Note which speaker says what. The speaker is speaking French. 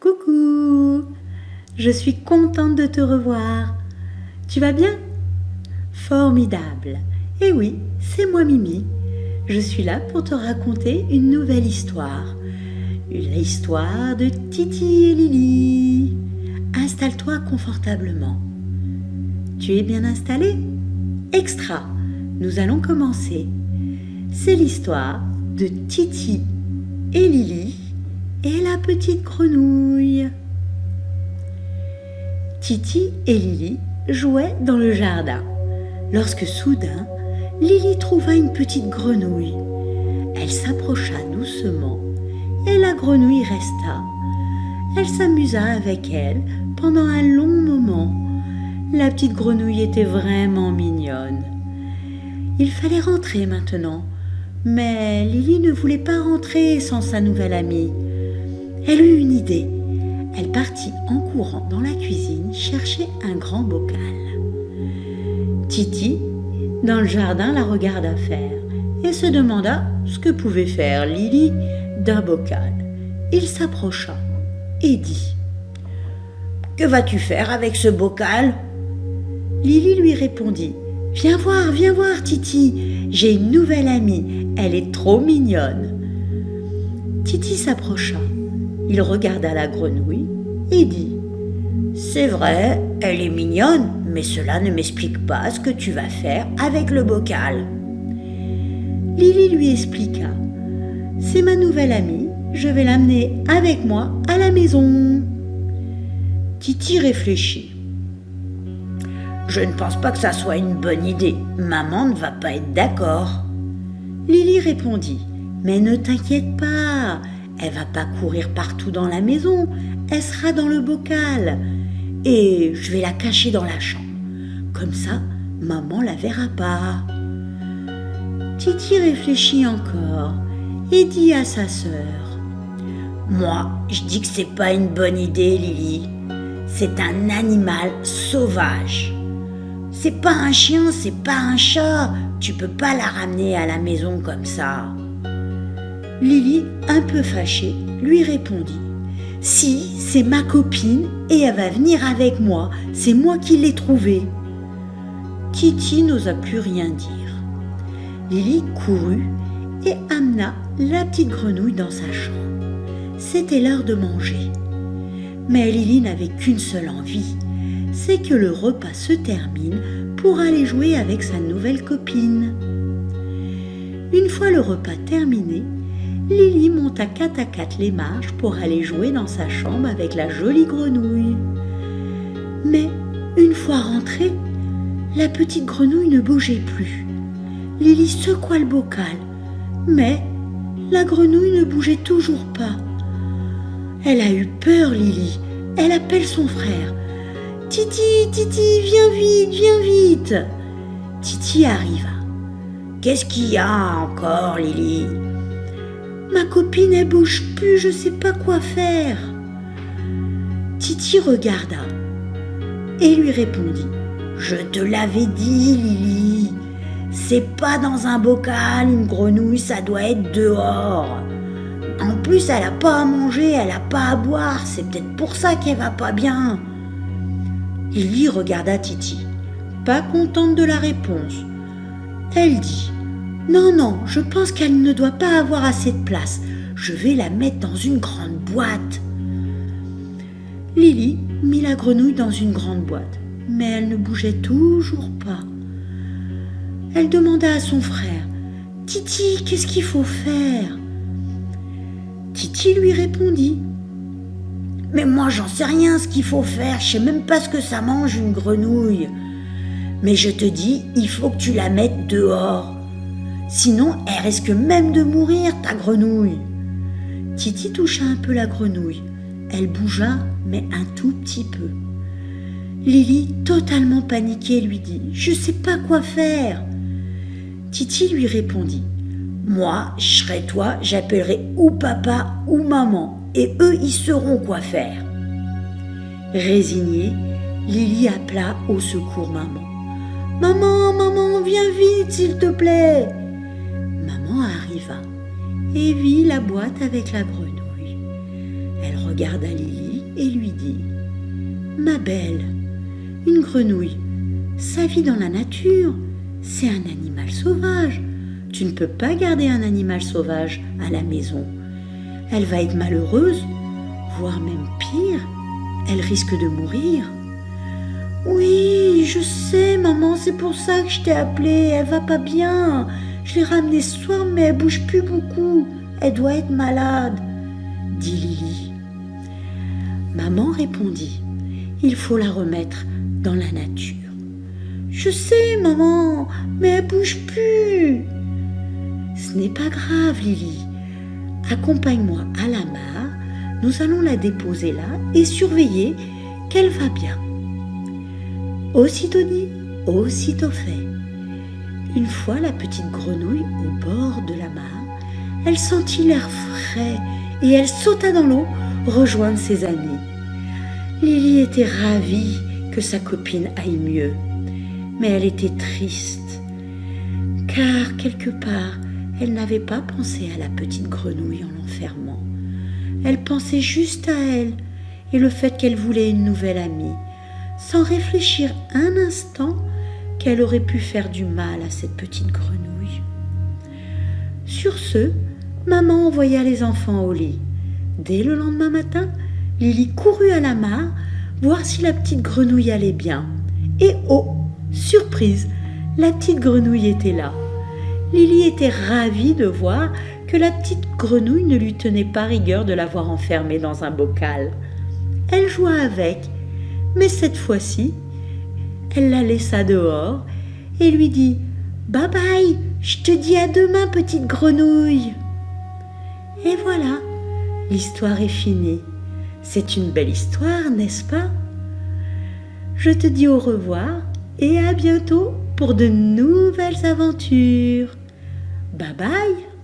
Speaker 1: Coucou, je suis contente de te revoir. Tu vas bien? Formidable. Eh oui, c'est moi Mimi. Je suis là pour te raconter une nouvelle histoire. L'histoire de Titi et Lili. Installe-toi confortablement. Tu es bien installé? Extra, nous allons commencer. C'est l'histoire de Titi et Lili et la petite grenouille. Titi et Lili jouaient dans le jardin, lorsque soudain, Lili trouva une petite grenouille. Elle s'approcha doucement et la grenouille resta. Elle s'amusa avec elle pendant un long moment. La petite grenouille était vraiment mignonne. Il fallait rentrer maintenant, mais Lili ne voulait pas rentrer sans sa nouvelle amie. Elle eut une idée. Elle partit en courant dans la cuisine chercher un grand bocal. Titi, dans le jardin, la regarda faire et se demanda ce que pouvait faire Lili d'un bocal. Il s'approcha et dit : « Que vas-tu faire avec ce bocal ?» Lili lui répondit : « viens voir, Titi, j'ai une nouvelle amie, elle est trop mignonne. » Titi s'approcha. Il regarda la grenouille et dit : « C'est vrai, elle est mignonne, mais cela ne m'explique pas ce que tu vas faire avec le bocal. » Lili lui expliqua : « C'est ma nouvelle amie, je vais l'amener avec moi à la maison. » Titi réfléchit. « Je ne pense pas que ça soit une bonne idée, maman ne va pas être d'accord. » Lili répondit : « Mais ne t'inquiète pas, elle va pas courir partout dans la maison, elle sera dans le bocal. Et je vais la cacher dans la chambre. Comme ça, maman la verra pas. » Titi réfléchit encore et dit à sa sœur : « Moi, je dis que c'est pas une bonne idée, Lili. C'est un animal sauvage. C'est pas un chien, c'est pas un chat. Tu peux pas la ramener à la maison comme ça. » Lili, un peu fâchée, lui répondit : « Si, c'est ma copine et elle va venir avec moi, c'est moi qui l'ai trouvée. » Titi n'osa plus rien dire. Lili courut et amena la petite grenouille dans sa chambre. C'était l'heure de manger. Mais Lili n'avait qu'une seule envie, c'est que le repas se termine pour aller jouer avec sa nouvelle copine. Une fois le repas terminé, Lili monta 4 à 4 les marches pour aller jouer dans sa chambre avec la jolie grenouille. Mais une fois rentrée, la petite grenouille ne bougeait plus. Lili secoua le bocal, mais la grenouille ne bougeait toujours pas. Elle a eu peur, Lili. Elle appelle son frère. « Titi, Titi, viens vite !» Titi arriva. « Qu'est-ce qu'il y a encore, Lili ?»« Ma copine, elle bouge plus, je sais pas quoi faire. » Titi regarda et lui répondit : « Je te l'avais dit, Lili. C'est pas dans un bocal, une grenouille, ça doit être dehors. En plus, elle a pas à manger, elle a pas à boire, c'est peut-être pour ça qu'elle va pas bien. » Lili regarda Titi, pas contente de la réponse. Elle dit : « Non, je pense qu'elle ne doit pas avoir assez de place. Je vais la mettre dans une grande boîte. » Lili mit la grenouille dans une grande boîte, mais elle ne bougeait toujours pas. Elle demanda à son frère : « Titi, qu'est-ce qu'il faut faire ?» Titi lui répondit : « Mais moi, j'en sais rien ce qu'il faut faire, je sais même pas ce que ça mange une grenouille. Mais je te dis, il faut que tu la mettes dehors. Sinon, elle risque même de mourir, ta grenouille. » Titi toucha un peu la grenouille. Elle bougea, mais un tout petit peu. Lili, totalement paniquée, lui dit : « Je sais pas quoi faire. » Titi lui répondit : « Moi, je serai toi, j'appellerai ou papa ou maman, et eux, ils sauront quoi faire. » Résignée, Lili appela au secours maman. « Maman, viens vite, s'il te plaît. » Maman arriva et vit la boîte avec la grenouille. Elle regarda Lili et lui dit « Ma belle, une grenouille, ça vit dans la nature, c'est un animal sauvage. Tu ne peux pas garder un animal sauvage à la maison. Elle va être malheureuse, voire même pire, elle risque de mourir. » « Oui, je sais, maman, c'est pour ça que je t'ai appelée, elle va pas bien. Je l'ai ramenée ce soir, mais elle bouge plus beaucoup, elle doit être malade, » dit Lily. Maman répondit « Il faut la remettre dans la nature. »« Je sais, maman, mais elle bouge plus. » »« Ce n'est pas grave, Lily. Accompagne-moi à la mare, nous allons la déposer là et surveiller qu'elle va bien. » Aussitôt dit, aussitôt fait. Une fois la petite grenouille au bord de la mare, elle sentit l'air frais et elle sauta dans l'eau rejoindre ses amis. Lily était ravie que sa copine aille mieux, mais elle était triste, car quelque part, elle n'avait pas pensé à la petite grenouille en l'enfermant. Elle pensait juste à elle et le fait qu'elle voulait une nouvelle amie, sans réfléchir un instant qu'elle aurait pu faire du mal à cette petite grenouille. Sur ce, maman envoya les enfants au lit. Dès le lendemain matin, Lily courut à la mare voir si la petite grenouille allait bien. Et oh, surprise, la petite grenouille était là. Lily était ravie de voir que la petite grenouille ne lui tenait pas rigueur de l'avoir enfermée dans un bocal. Elle joua avec, mais cette fois-ci, elle la laissa dehors et lui dit « Bye bye, je te dis à demain, petite grenouille !» Et voilà, l'histoire est finie. C'est une belle histoire, n'est-ce pas? Je te dis au revoir et à bientôt pour de nouvelles aventures. Bye bye!